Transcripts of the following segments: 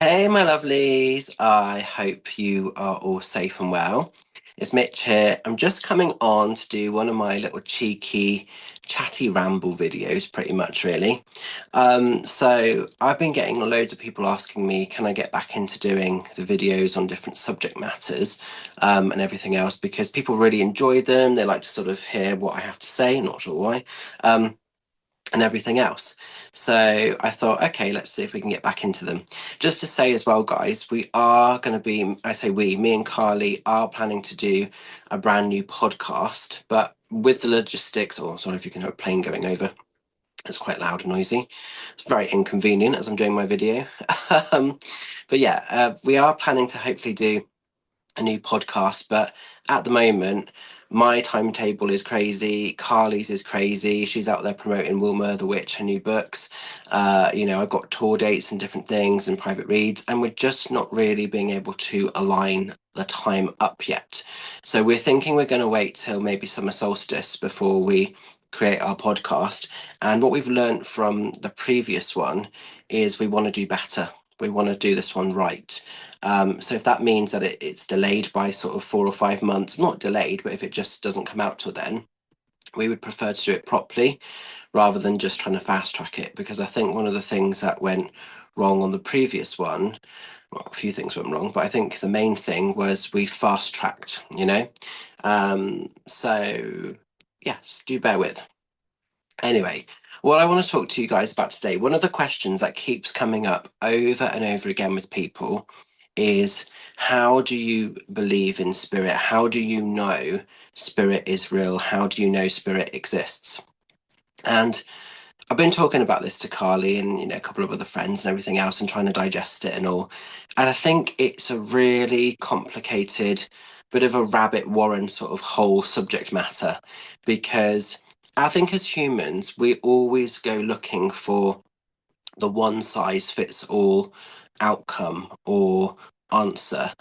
Hey, my lovelies. I hope you are all safe and well. It's Mitch here. I'm just coming on to do one of my little cheeky chatty ramble videos, pretty much, really. So I've been getting loads of people asking me, can I get back into doing the videos on different subject matters, and everything else, because people really enjoy them. They like to sort of hear what I have to say, not sure why. Um, and everything else. So I thought, okay, let's see if we can get back into them. Just to say as well, guys, we are going to be, I say we, me and Carly are planning to do a brand new podcast, but with the logistics, or sorry if you can hear a plane going over, it's quite loud and noisy. It's very inconvenient as I'm doing my video. um, but yeah, we are planning to hopefully do a new podcast, but at the moment, my timetable is crazy. Carly's is crazy. She's out there promoting Wilma the Witch, her new books. I've got tour dates and different things and private reads, and we're just not really being able to align the time up yet. So we're thinking we're going to wait till maybe summer solstice before we create our podcast. And what we've learned from the previous one is we want to do better. We want to do this one right. So if that means that it's delayed by sort of 4 or 5 months, not delayed, but if it just doesn't come out till then, we would prefer to do it properly rather than just trying to fast track it. Because I think one of the things that went wrong on the previous one, well, a few things went wrong, but I think the main thing was we fast tracked, you know? So yes, do bear with. Anyway, what I want to talk to you guys about today, one of the questions that keeps coming up over and over again with people is, how do you believe in spirit? How do you know spirit is real? How do you know spirit exists? And I've been talking about this to Carly and a couple of other friends and everything else and trying to digest it and all. And I think it's a really complicated bit of a rabbit warren sort of whole subject matter, because I think as humans we always go looking for the one size fits all outcome or answer.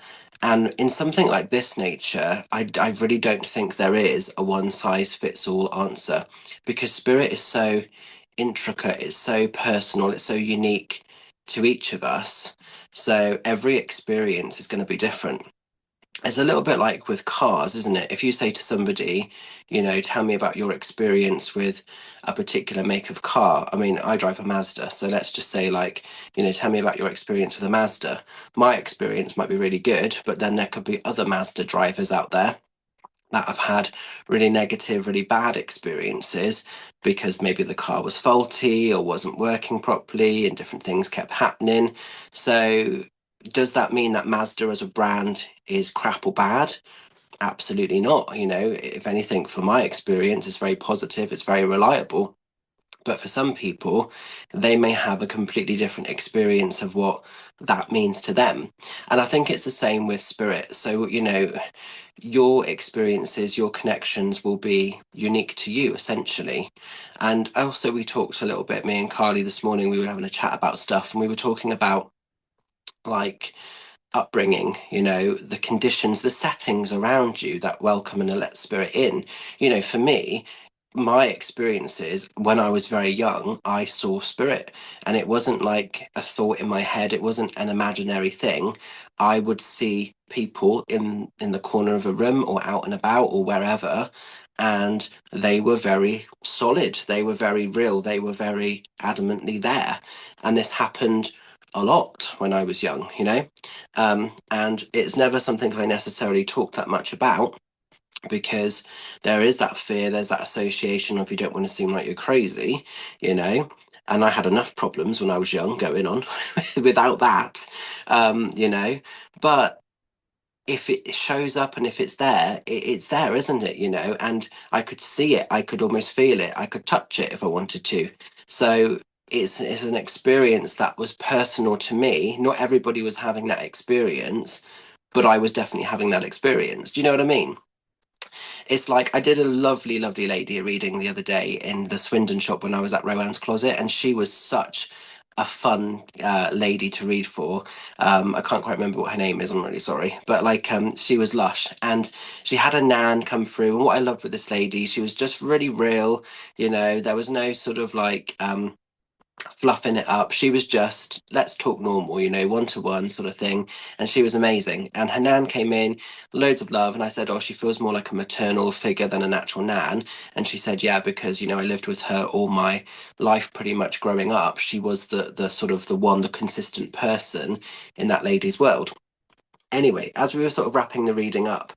And in something like this nature, I really don't think there is a one size fits all answer, because spirit is so intricate, it's so personal, it's so unique to each of us. So every experience is going to be different. It's a little bit like with cars, isn't it? If you say to somebody, tell me about your experience with a particular make of car. I mean, I drive a Mazda, so let's just say, like, tell me about your experience with a Mazda. My experience might be really good, but then there could be other Mazda drivers out there that have had really negative, really bad experiences because maybe the car was faulty or wasn't working properly and different things kept happening. So, does that mean that Mazda as a brand is crap or bad? Absolutely not. If anything, from my experience, it's very positive, it's very reliable. But for some people, they may have a completely different experience of what that means to them. And I think it's the same with spirit. So, your experiences, your connections will be unique to you, essentially. And also, we talked a little bit, me and Carly this morning, we were having a chat about stuff, and we were talking about, like, upbringing, the conditions, the settings around you that welcome and let spirit in. For me, my experiences when I was very young, I saw spirit, and it wasn't like a thought in my head, it wasn't an imaginary thing. I would see people in the corner of a room or out and about or wherever, and they were very solid, they were very real, they were very adamantly there. And this happened a lot when I was young, and it's never something I necessarily talk that much about, because there is that fear, there's that association of, you don't want to seem like you're crazy, you know. And I had enough problems when I was young going on without that, um, you know. But if it shows up and if it's there, it's there, isn't it? And I could see it, I could almost feel it, I could touch it if I wanted to. So it's an experience that was personal to me. Not everybody was having that experience, but I was definitely having that experience. Do you know what I mean? It's like, I did a lovely, lovely lady a reading the other day in the Swindon shop when I was at Rowan's Closet, and she was such a fun lady to read for. I can't quite remember what her name is. I'm really sorry, but like, she was lush, and she had a nan come through. And what I loved with this lady, she was just really real. There was no sort of like fluffing it up. She was just, let's talk normal, one to one sort of thing. And she was amazing. And her nan came in, loads of love. And I said, oh, she feels more like a maternal figure than a natural nan. And she said, yeah, because, I lived with her all my life pretty much growing up. She was the sort of the consistent person in that lady's world. Anyway, as we were sort of wrapping the reading up,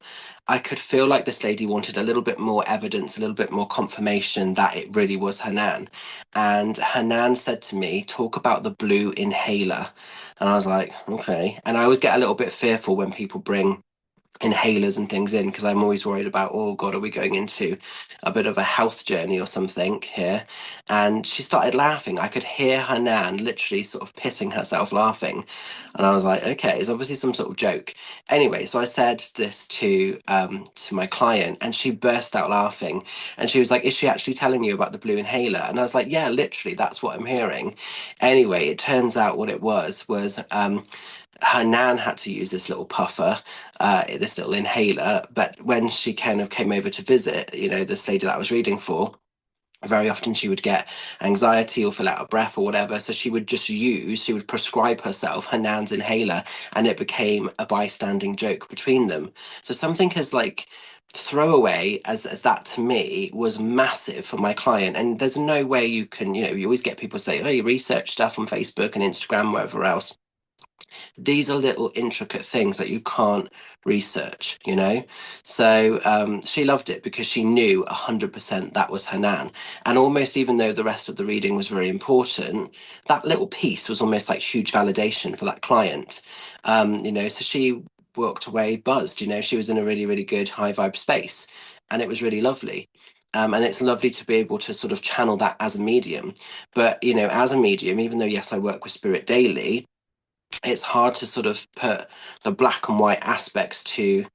I could feel like this lady wanted a little bit more evidence, a little bit more confirmation that it really was her nan. And her nan said to me, talk about the blue inhaler. And I was like, okay. And I always get a little bit fearful when people bring inhalers and things in because I'm always worried about, oh God, are we going into a bit of a health journey or something here? And she started laughing. I could hear her nan literally sort of pissing herself laughing. And I was like, okay, it's obviously some sort of joke. Anyway, so I said this to my client and she burst out laughing and she was like, is she actually telling you about the blue inhaler? And I was like, yeah, literally, that's what I'm hearing. Anyway, it turns out what it was her nan had to use this little puffer, this little inhaler. But when she kind of came over to visit, this lady that I was reading for, very often she would get anxiety or feel out of breath or whatever. So she would prescribe herself her nan's inhaler, and it became a bystanding joke between them. So something as like throwaway as that to me was massive for my client. And there's no way you can, you always get people say, oh, you research stuff on Facebook and Instagram, wherever else. These are little intricate things that you can't research. So she loved it because she knew 100% that was her nan. And almost even though the rest of the reading was very important, that little piece was almost like huge validation for that client. So she walked away buzzed. She was in a really, really good high vibe space, and it was really lovely. And it's lovely to be able to sort of channel that as a medium. But, as a medium, even though, yes, I work with spirit daily, it's hard to sort of put the black and white aspects to,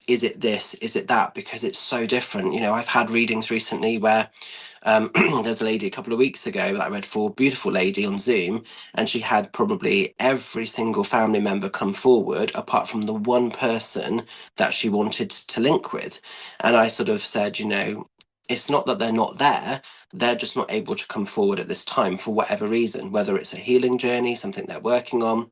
is it this, is it that, because it's so different. I've had readings recently where there's a lady a couple of weeks ago that I read for, beautiful lady on Zoom, and she had probably every single family member come forward apart from the one person that she wanted to link with. And I sort of said, it's not that they're not there, they're just not able to come forward at this time for whatever reason, whether it's a healing journey, something they're working on.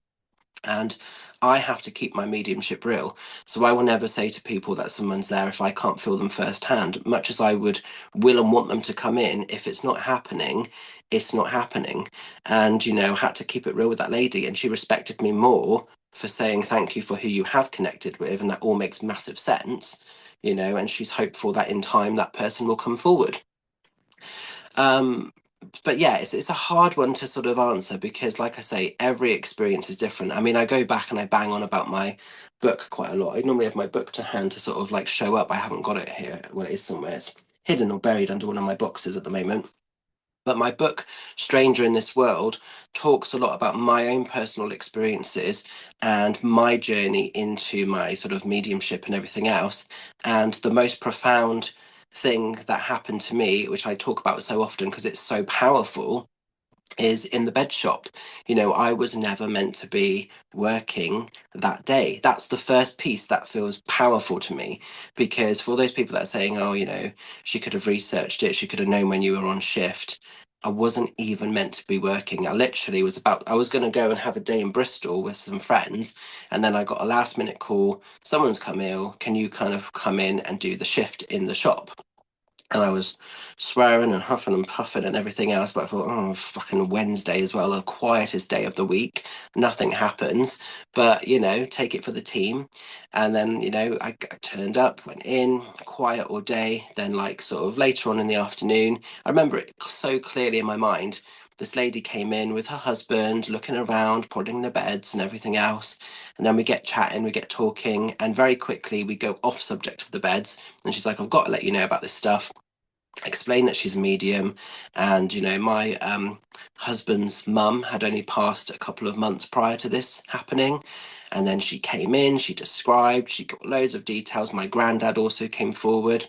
And I have to keep my mediumship real. So I will never say to people that someone's there if I can't feel them firsthand. Much as I would will and want them to come in, if it's not happening, it's not happening. And, I had to keep it real with that lady. And she respected me more for saying thank you for who you have connected with. And that all makes massive sense, and she's hopeful that in time that person will come forward. Um, but yeah, it's a hard one to sort of answer because, like I say, every experience is different. I mean, I go back and I bang on about my book quite a lot. I normally have my book to hand to sort of like show up. I haven't got it here. Well, it is somewhere. It's hidden or buried under one of my boxes at the moment. But my book, Stranger in This World, talks a lot about my own personal experiences and my journey into my sort of mediumship and everything else. And the most profound thing that happened to me, which I talk about so often because it's so powerful, is in the bed shop. I was never meant to be working that day. That's the first piece that feels powerful to me, because for those people that are saying, oh, she could have researched it, she could have known when you were on shift. I wasn't even meant to be working. I was going to go and have a day in Bristol with some friends. And then I got a last minute call. Someone's come ill. Can you kind of come in and do the shift in the shop? And I was swearing and huffing and puffing and everything else. But I thought, oh, fucking Wednesday as well, the quietest day of the week. Nothing happens. But, take it for the team. And then, I turned up, went in, quiet all day. Then, like, sort of later on in the afternoon, I remember it so clearly in my mind. This lady came in with her husband, looking around, prodding the beds and everything else. And then we get chatting, we get talking, and very quickly we go off subject of the beds. And she's like, I've got to let you know about this stuff. Explain that she's a medium. And, my husband's mum had only passed a couple of months prior to this happening. And then she came in, she described, she got loads of details. My granddad also came forward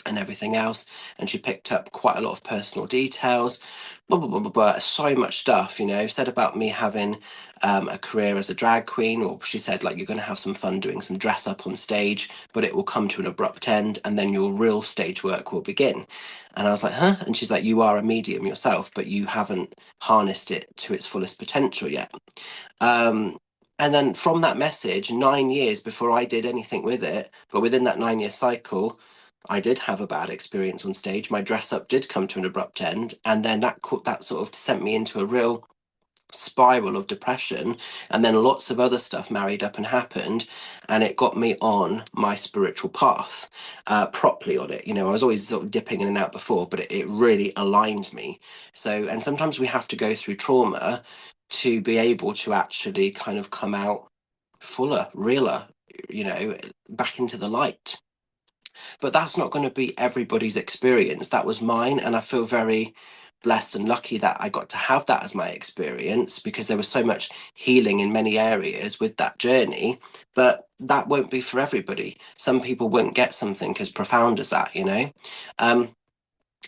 and everything else. And she picked up quite a lot of personal details. blah, blah, blah, blah, blah, so much stuff, said about me having a career as a drag queen, or she said, like, you're going to have some fun doing some dress up on stage, but it will come to an abrupt end and then your real stage work will begin. And I was like, huh? And she's like, you are a medium yourself, but you haven't harnessed it to its fullest potential yet. Um, and then from that message, 9 years before I did anything with it, but within that 9 year cycle, I did have a bad experience on stage. My dress up did come to an abrupt end, and then that sort of sent me into a real spiral of depression. And then lots of other stuff married up and happened, and it got me on my spiritual path, properly on it. I was always sort of dipping in and out before, but it really aligned me. So, and sometimes we have to go through trauma to be able to actually kind of come out fuller, realer, back into the light. But that's not going to be everybody's experience. That was mine, and I feel very blessed and lucky that I got to have that as my experience, because there was so much healing in many areas with that journey. But that won't be for everybody. Some people won't get something as profound as that. Um,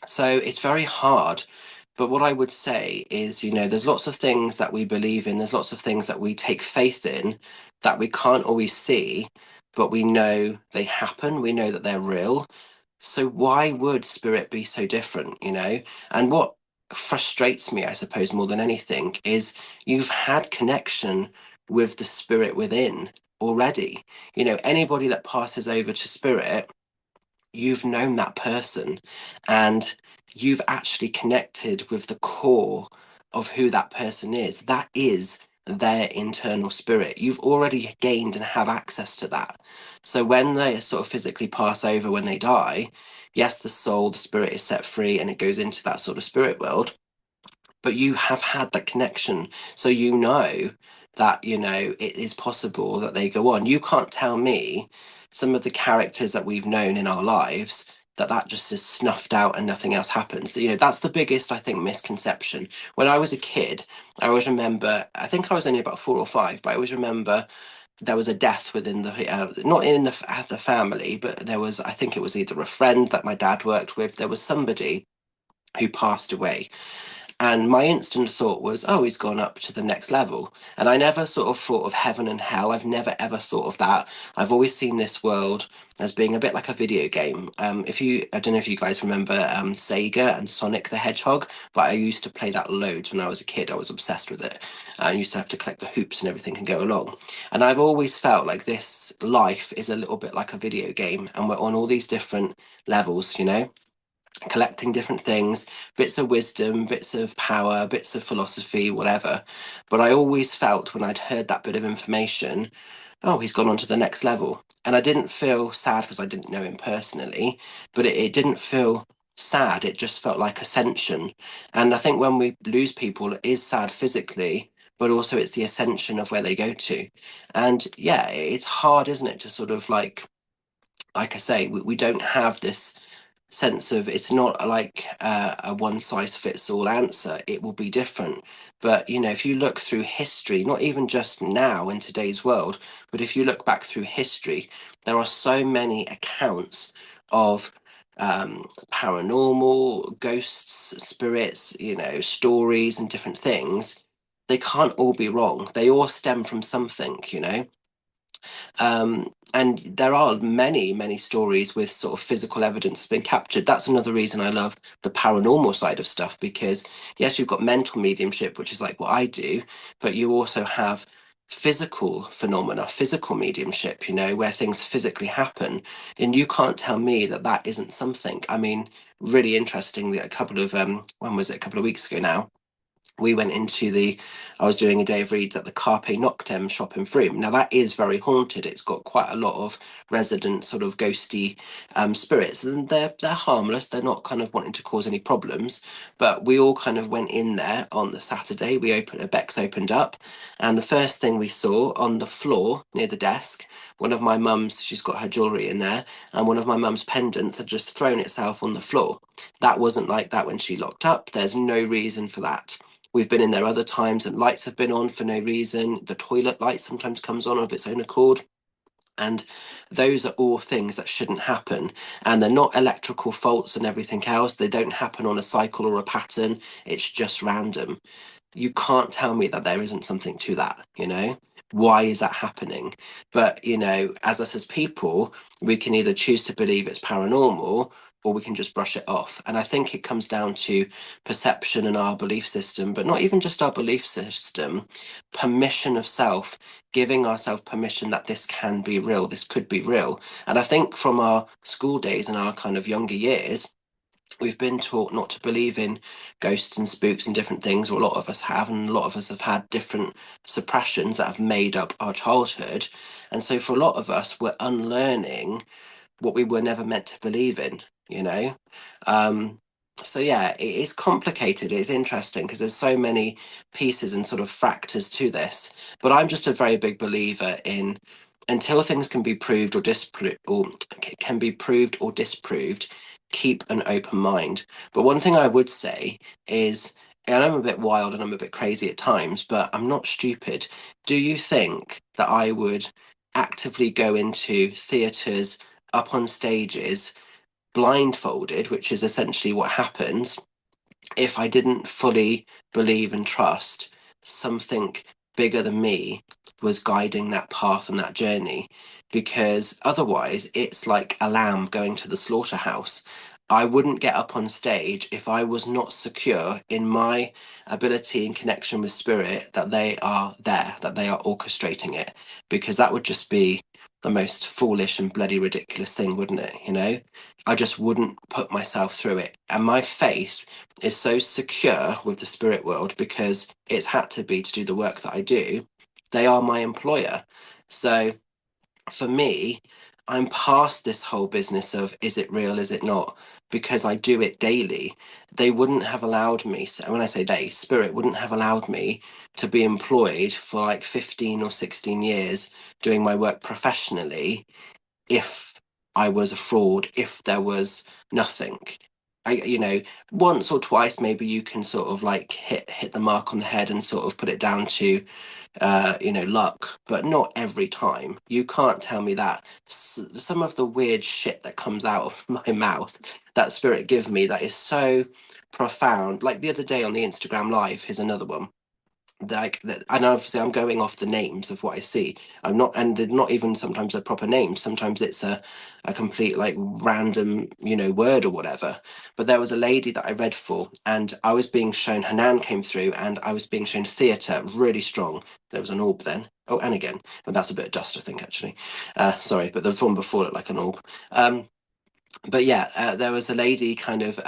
so it's very hard. But what I would say is, there's lots of things that we believe in, there's lots of things that we take faith in that we can't always see, but we know they happen, we know that they're real. So why would spirit be so different? And what frustrates me, I suppose, more than anything, is you've had connection with the spirit within already. Anybody that passes over to spirit, you've known that person, and you've actually connected with the core of who that person is. That is their internal spirit. You've already gained and have access to that. So when they sort of physically pass over, when they die, yes, the soul, the spirit is set free and it goes into that sort of spirit world, but you have had that connection. So that, it is possible that they go on. You can't tell me some of the characters that we've known in our lives that just is snuffed out and nothing else happens. That's the biggest, I think, misconception. When I was a kid, I always remember, I think I was only about 4 or 5, but I always remember there was a death within not in the family, but there was, I think it was either a friend that my dad worked with, there was somebody who passed away, and my instant thought was, oh, he's gone up to the next level. And I never sort of thought of heaven and hell. I've never ever thought of that. I've always seen this world as being a bit like a video game. I don't know if you guys remember Sega and Sonic the Hedgehog, but I used to play that loads when I was a kid. I was obsessed with it. I used to have to collect the hoops and everything and go along. And I've always felt like this life is a little bit like a video game, and we're on all these different levels, collecting different things, bits of wisdom, bits of power, bits of philosophy, whatever. But I always felt when I'd heard that bit of information, oh, he's gone on to the next level. And I didn't feel sad because I didn't know him personally, but it didn't feel sad. It just felt like ascension. And I think when we lose people, it is sad physically, but also it's the ascension of where they go to. And yeah, it's hard, isn't it, to sort of like I say, we don't have this sense of, it's not like a one size fits all answer. It will be different. But if you look through history, not even just now in today's world, but if you look back through history, there are so many accounts of paranormal, ghosts, spirits, stories and different things. They can't all be wrong. They all stem from something. And there are many, many stories with sort of physical evidence that's been captured. That's another reason I love the paranormal side of stuff, because yes, you've got mental mediumship, which is like what I do, but you also have physical phenomena, physical mediumship, where things physically happen. And you can't tell me that that isn't something. I mean, really interesting that when was it? A couple of weeks ago now, we went into I was doing a day of reads at the Carpe Noctem shop in Frome. Now that is very haunted. It's got quite a lot of resident sort of ghosty spirits, and they're harmless. They're not kind of wanting to cause any problems. But we all kind of went in there on the Saturday. Bex opened up, and the first thing we saw on the floor near the desk, one of my mum's, she's got her jewellery in there, and one of my mum's pendants had just thrown itself on the floor. That wasn't like that when she locked up. There's no reason for that. We've been in there other times and lights have been on for no reason. The toilet light sometimes comes on of its own accord. And those are all things that shouldn't happen. And they're not electrical faults and everything else. They don't happen on a cycle or a pattern. It's just random. You can't tell me that there isn't something to that, you know? Why is that happening? But, you know, as us as people, we can either choose to believe it's paranormal or we can just brush it off. And I think it comes down to perception and our belief system, but not even just our belief system, permission of self, giving ourselves permission that this can be real, this could be real. And I think from our school days and our kind of younger years, we've been taught not to believe in ghosts and spooks and different things, or a lot of us have, and a lot of us have had different suppressions that have made up our childhood. And so for a lot of us, we're unlearning what we were never meant to believe in, you know? Um, so yeah, it is complicated. It's interesting because there's so many pieces and sort of factors to this. But I'm just a very big believer in until things can be proved or disproved or can be proved or disproved, keep an open mind. But one thing I would say is, and I'm a bit wild and I'm a bit crazy at times, but I'm not stupid. Do you think that I would actively go into theatres, up on stages, blindfolded, which is essentially what happens if I didn't fully believe and trust something bigger than me was guiding that path and that journey? Because otherwise, it's like a lamb going to the slaughterhouse. I wouldn't get up on stage if I was not secure in my ability and connection with spirit that they are there, that they are orchestrating it, because that would just be the most foolish and bloody ridiculous thing, wouldn't it? You know, I just wouldn't put myself through it. And my faith is so secure with the spirit world because it's had to be to do the work that I do. They are my employer. So for me, I'm past this whole business of is it real, is it not? Because I do it daily. They wouldn't have allowed me, so when I say they, spirit wouldn't have allowed me to be employed for like 15 or 16 years doing my work professionally if I was a fraud, if there was nothing. You know, once or twice maybe you can sort of like hit the mark on the head and sort of put it down to you know, luck, but not every time. You can't tell me that. Some of the weird shit that comes out of my mouth, that spirit give me, that is so profound. Like the other day on the Instagram live, here's another one, like that, and obviously I'm going off the names of what I see. I'm not, and they're not even sometimes a proper name. Sometimes it's a complete like random, you know, word or whatever. But there was a lady that I read for, and I was being shown, her nan came through, and I was being shown theatre really strong. There was an orb then. Oh, and again, but that's a bit of dust, I think, actually. Sorry, but the one before looked like an orb. But yeah, there was a lady kind of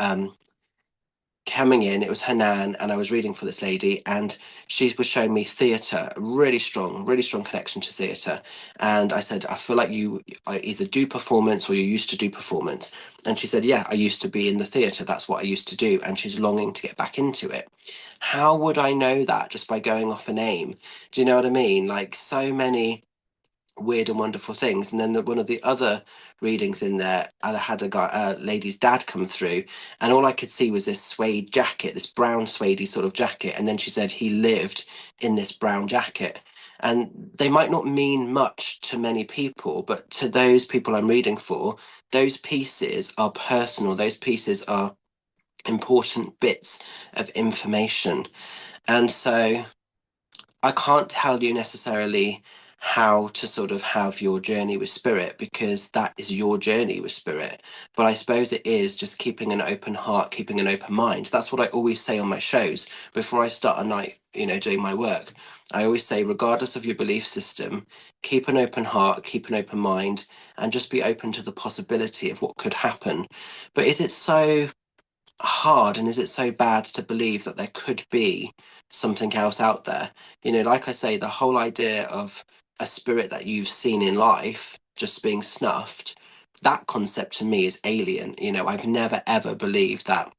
coming in. It was her nan, and I was reading for this lady, and she was showing me theatre, really strong connection to theatre. And I said, I feel like you either do performance or you used to do performance. And she said, yeah, I used to be in the theatre. That's what I used to do. And she's longing to get back into it. How would I know that just by going off a name? Do you know what I mean? Like so many weird and wonderful things. And then one of the other readings in there, I had a lady's dad come through, and all I could see was this suede jacket, this brown suede sort of jacket. And then she said he lived in this brown jacket. And they might not mean much to many people, but to those people I'm reading for, those pieces are personal. Those pieces are important bits of information. And so I can't tell you necessarily how to sort of have your journey with spirit because that is your journey with spirit. But I suppose it is just keeping an open heart, keeping an open mind. That's what I always say on my shows before I start a night, you know, doing my work. I always say, regardless of your belief system, keep an open heart, keep an open mind, and just be open to the possibility of what could happen. But is it so hard and is it so bad to believe that there could be something else out there? You know, like I say, the whole idea of a spirit that you've seen in life just being snuffed, that concept to me is alien. You know, I've never ever believed that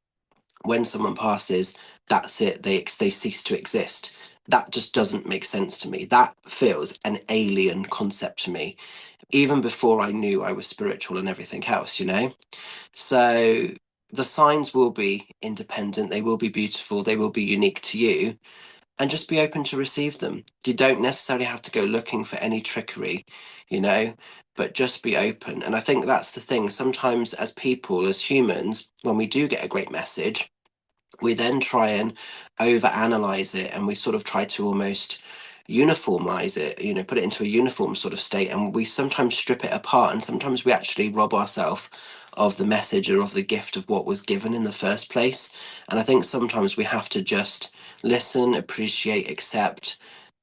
when someone passes, that's it, they cease to exist. That just doesn't make sense to me. That feels an alien concept to me, even before I knew I was spiritual and everything else, you know? So the signs will be independent, they will be beautiful, they will be unique to you. and just be open to receive them. You don't necessarily have to go looking for any trickery, you know, but just be open. And I think that's the thing. Sometimes, as people, as humans, when we do get a great message, we then try and overanalyze it, and we sort of try to almost uniformize it, put it into a uniform sort of state, and we sometimes strip it apart, and sometimes we actually rob ourselves of the message or of the gift of what was given in the first place. And I think sometimes we have to just listen, appreciate, accept,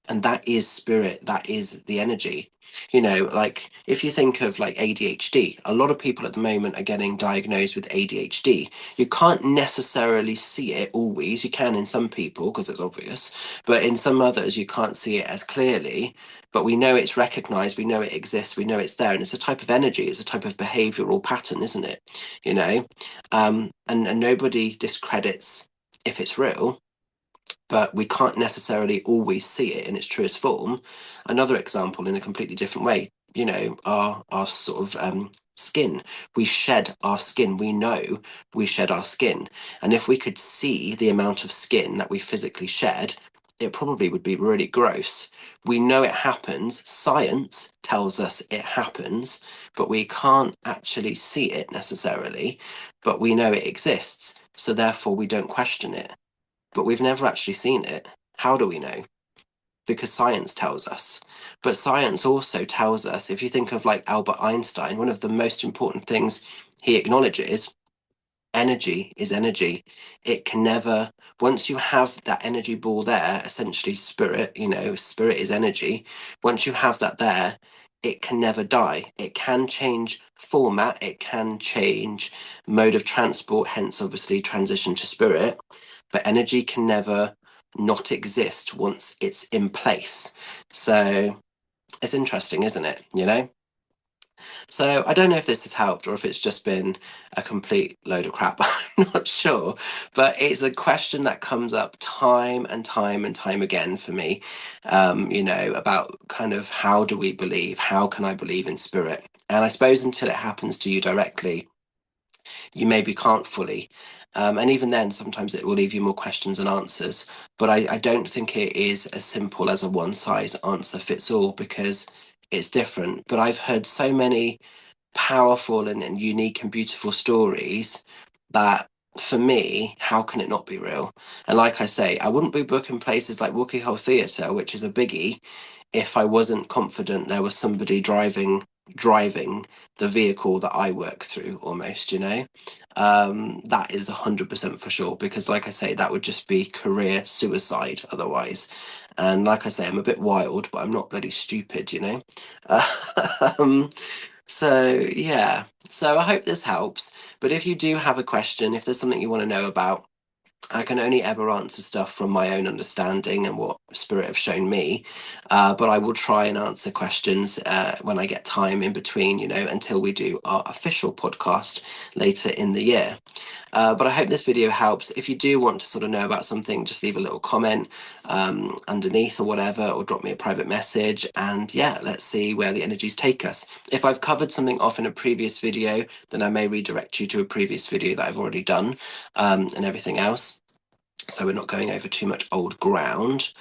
and that is spirit, that is the energy. Like if you think of like ADHD, a lot of people at the moment are getting diagnosed with ADHD. You can't necessarily see it always. You can in some people because it's obvious, but in some others you can't see it as clearly. But we know it's recognized, we know it exists, we know it's there, and it's a type of energy, it's a type of behavioral pattern, isn't it? And nobody discredits if it's real, but we can't necessarily always see it in its truest form. Another example, in a completely different way, our sort of skin. We shed our skin. We know we shed our skin, and if we could see the amount of skin that we physically shed, it probably would be really gross. We know it happens. Science tells us it happens, but we can't actually see it necessarily. But we know it exists, so therefore we don't question it, but we've never actually seen it. How do we know? Because science tells us. But science also tells us, if you think of like Albert Einstein, one of the most important things he acknowledges, energy is energy. It can never, once you have that energy ball there, essentially spirit, spirit is energy. Once you have that there, it can never die. It can change format, it can change mode of transport, hence obviously transition to spirit, but energy can never not exist once it's in place. So it's interesting, isn't it? So I don't know if this has helped or if it's just been a complete load of crap. I'm not sure. But it's a question that comes up time and time and time again for me, about kind of how do we believe? How can I believe in spirit? And I suppose until it happens to you directly, you maybe can't fully. And even then, sometimes it will leave you more questions than answers. But I don't think it is as simple as a one size answer fits all, because it's different. But I've heard so many powerful and unique and beautiful stories that, for me, how can it not be real? And like I say, I wouldn't be booking places like Wookie Hole Theatre, which is a biggie, if I wasn't confident there was somebody driving the vehicle that I work through, almost. That is 100% for sure, because like I say, that would just be career suicide otherwise. And like I say, I'm a bit wild, but I'm not bloody stupid. um, so yeah, so I hope this helps. But if you do have a question, if there's something you want to know about, I can only ever answer stuff from my own understanding and what Spirit have shown me. But I will try and answer questions when I get time in between, until we do our official podcast later in the year. But I hope this video helps. If you do want to sort of know about something, just leave a little comment underneath or whatever, or drop me a private message. And yeah, let's see where the energies take us. If I've covered something off in a previous video, then I may redirect you to a previous video that I've already done, and everything else. So we're not going over too much old ground.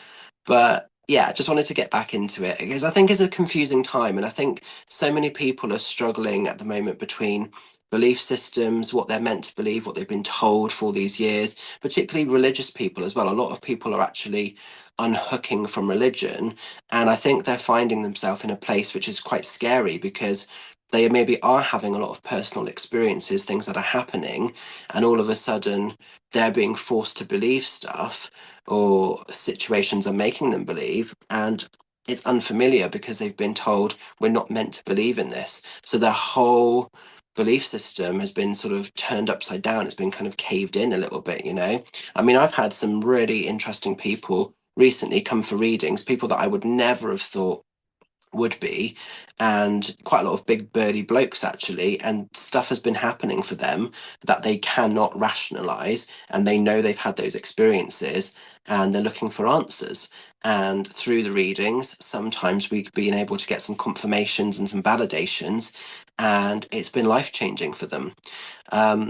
But yeah, I just wanted to get back into it because I think it's a confusing time. And I think so many people are struggling at the moment between belief systems, what they're meant to believe, what they've been told for all these years, particularly religious people as well. A lot of people are actually unhooking from religion. And I think they're finding themselves in a place which is quite scary, because they maybe are having a lot of personal experiences, things that are happening, and all of a sudden they're being forced to believe stuff, or situations are making them believe, and it's unfamiliar because they've been told we're not meant to believe in this. So their whole belief system has been sort of turned upside down. It's been kind of caved in a little bit. I mean, I've had some really interesting people recently come for readings, people that I would never have thought would be, and quite a lot of big burly blokes actually, and stuff has been happening for them that they cannot rationalize, and they know they've had those experiences, and they're looking for answers. And through the readings, sometimes we've been able to get some confirmations and some validations, and it's been life-changing for them.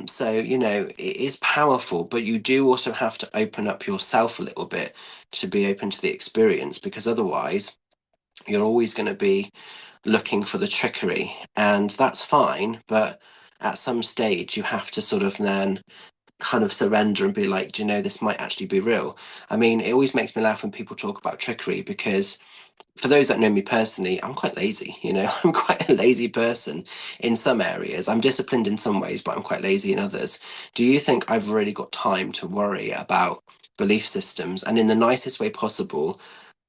So, it is powerful, but you do also have to open up yourself a little bit to be open to the experience, because otherwise you're always going to be looking for the trickery, and that's fine. But at some stage, you have to sort of then kind of surrender and be like, do you know, this might actually be real. I mean, it always makes me laugh when people talk about trickery, because for those that know me personally, I'm quite lazy. I'm quite a lazy person in some areas. I'm disciplined in some ways, but I'm quite lazy in others. Do you think I've really got time to worry about belief systems? And in the nicest way possible,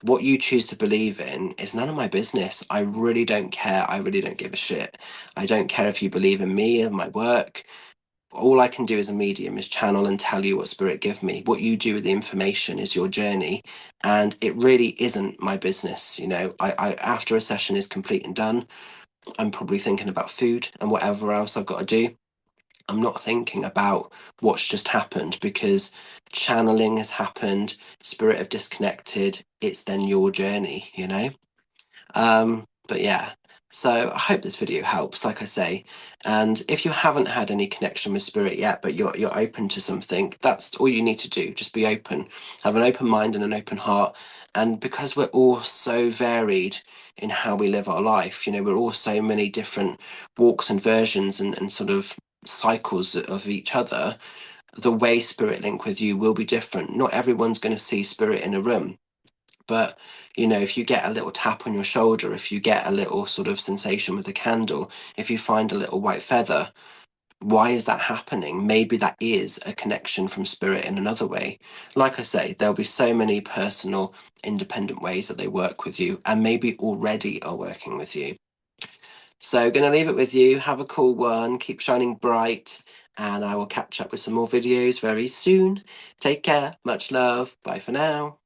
what you choose to believe in is none of my business. I really don't care. I really don't give a shit. I don't care if you believe in me and my work. All I can do as a medium is channel and tell you what spirit give me. What you do with the information is your journey, and it really isn't my business. I after a session is complete and done, I'm probably thinking about food and whatever else I've got to do. I'm not thinking about what's just happened, because channeling has happened, spirit have disconnected. It's then your journey. But yeah, so I hope this video helps, like I say. And if you haven't had any connection with spirit yet, but you're open to something, that's all you need to do. Just be open, have an open mind and an open heart. And because we're all so varied in how we live our life, we're all so many different walks and versions and sort of cycles of each other. The way spirit link with you will be different. Not everyone's going to see spirit in a room, but if you get a little tap on your shoulder, if you get a little sort of sensation with a candle, if you find a little white feather, why is that happening? Maybe that is a connection from spirit in another way. Like I say, there'll be so many personal, independent ways that they work with you, and maybe already are working with you. So, going to leave it with you. Have a cool one. Keep shining bright, and I will catch up with some more videos very soon. Take care. Much love. Bye for now.